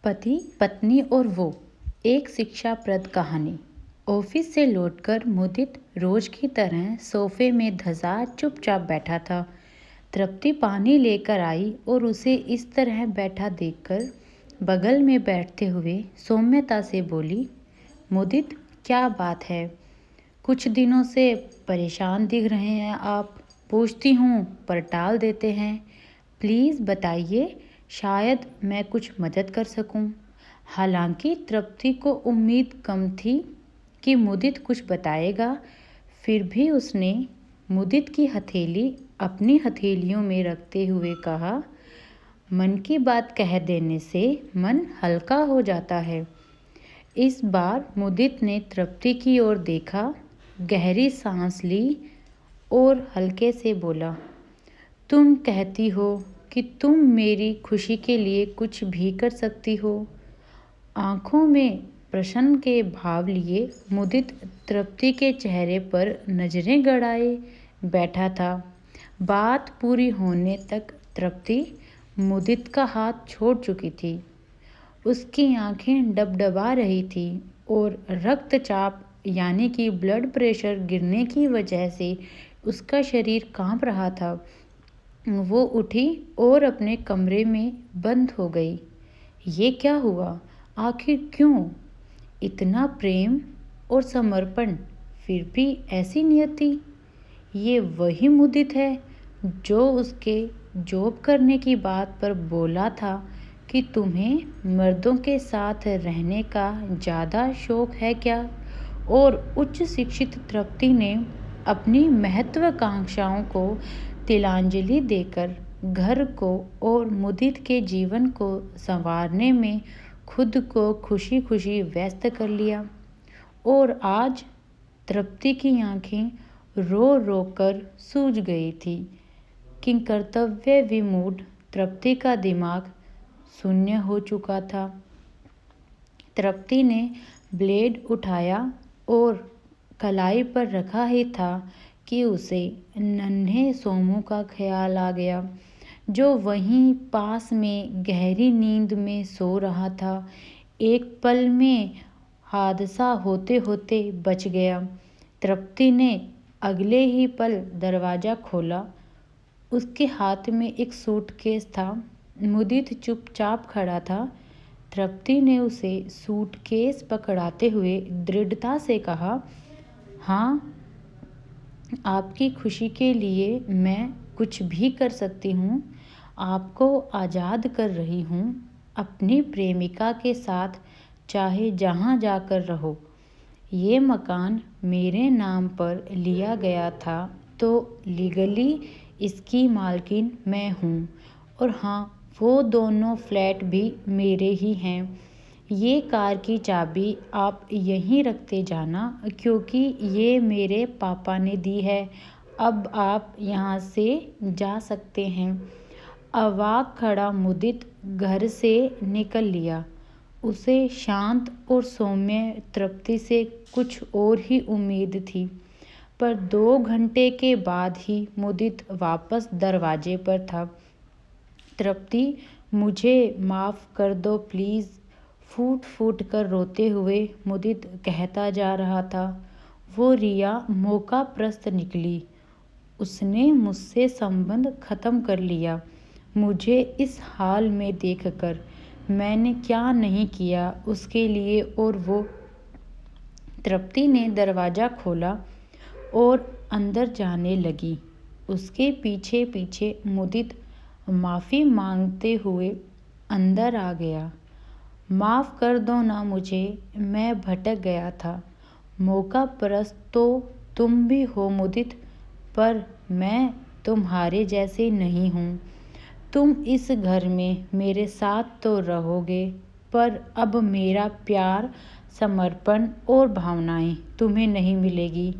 पति, पत्नी और वो, एक शिक्षाप्रद कहानी। ऑफिस से लौटकर मुदित रोज की तरह सोफे में धंसा चुपचाप बैठा था। तृप्ति पानी लेकर आई और उसे इस तरह बैठा देखकर बगल में बैठते हुए सौम्यता से बोली, मुदित, क्या बात है? कुछ दिनों से परेशान दिख रहे हैं आप। पूछती हूँ पर टाल देते हैं। प्लीज़ बताइए, शायद मैं कुछ मदद कर सकूं। हालांकि तृप्ति को उम्मीद कम थी कि मुदित कुछ बताएगा, फिर भी उसने मुदित की हथेली अपनी हथेलियों में रखते हुए कहा, मन की बात कह देने से मन हल्का हो जाता है। इस बार मुदित ने तृप्ति की ओर देखा, गहरी सांस ली और हल्के से बोला, तुम कहती हो कि तुम मेरी खुशी के लिए कुछ भी कर सकती हो। आंखों में प्रश्न के भाव लिए मुदित तृप्ति के चेहरे पर नजरें गड़ाए बैठा था। बात पूरी होने तक तृप्ति मुदित का हाथ छोड़ चुकी थी। उसकी आंखें डबडबा रही थी और रक्तचाप यानी कि ब्लड प्रेशर गिरने की वजह से उसका शरीर कांप रहा था। वो उठी और अपने कमरे में बंद हो गई। ये क्या हुआ? आखिर क्यों? इतना प्रेम और समर्पण, फिर भी ऐसी नियति। ये वही मुदित है जो उसके जॉब करने की बात पर बोला था कि तुम्हें मर्दों के साथ रहने का ज़्यादा शौक है क्या? और उच्च शिक्षित तृप्ति ने अपनी महत्वाकांक्षाओं को तिलांजलि देकर घर को और मुदित के जीवन को संवारने में खुद को खुशी खुशी व्यस्त कर लिया। और आज तृप्ति की आंखें रो रो कर सूज गई थी कि कर्तव्य विमूढ़ तृप्ति का दिमाग शून्य हो चुका था। तृप्ति ने ब्लेड उठाया और कलाई पर रखा ही था कि उसे नन्हे सोमू का ख्याल आ गया, जो वहीं पास में गहरी नींद में सो रहा था। एक पल में हादसा होते होते बच गया। तृप्ति ने अगले ही पल दरवाज़ा खोला। उसके हाथ में एक सूटकेस था। मुदित चुपचाप खड़ा था। तृप्ति ने उसे सूटकेस पकड़ाते हुए दृढ़ता से कहा, हाँ, आपकी खुशी के लिए मैं कुछ भी कर सकती हूँ। आपको आज़ाद कर रही हूँ। अपनी प्रेमिका के साथ चाहे जहाँ जाकर रहो। ये मकान मेरे नाम पर लिया गया था तो लीगली इसकी मालकिन मैं हूँ। और हाँ, वो दोनों फ्लैट भी मेरे ही हैं। ये कार की चाबी आप यहीं रखते जाना, क्योंकि ये मेरे पापा ने दी है। अब आप यहाँ से जा सकते हैं। अवाक खड़ा मुदित घर से निकल लिया। उसे शांत और सौम्य तृप्ति से कुछ और ही उम्मीद थी, पर 2 घंटे के बाद ही मुदित वापस दरवाजे पर था। तृप्ति, मुझे माफ़ कर दो प्लीज़, फूट फूट कर रोते हुए मुदित कहता जा रहा था। वो रिया मौकाप्रस्त निकली। उसने मुझसे संबंध खत्म कर लिया। मुझे इस हाल में देखकर मैंने क्या नहीं किया उसके लिए। और वो तृप्ति ने दरवाज़ा खोला और अंदर जाने लगी। उसके पीछे पीछे मुदित माफ़ी मांगते हुए अंदर आ गया। माफ़ कर दो ना मुझे, मैं भटक गया था। मौकापरस्त तो तुम भी हो मुदित, पर मैं तुम्हारे जैसे नहीं हूँ। तुम इस घर में मेरे साथ तो रहोगे, पर अब मेरा प्यार, समर्पण और भावनाएं तुम्हें नहीं मिलेगी,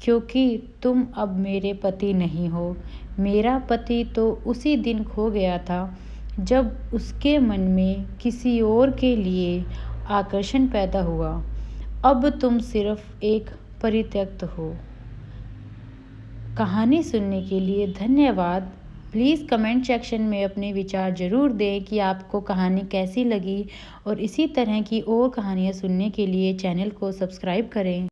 क्योंकि तुम अब मेरे पति नहीं हो। मेरा पति तो उसी दिन खो गया था जब उसके मन में किसी और के लिए आकर्षण पैदा हुआ। अब तुम सिर्फ एक परित्यक्त हो। कहानी सुनने के लिए धन्यवाद। प्लीज़ कमेंट सेक्शन में अपने विचार ज़रूर दें कि आपको कहानी कैसी लगी और इसी तरह की और कहानियाँ सुनने के लिए चैनल को सब्सक्राइब करें।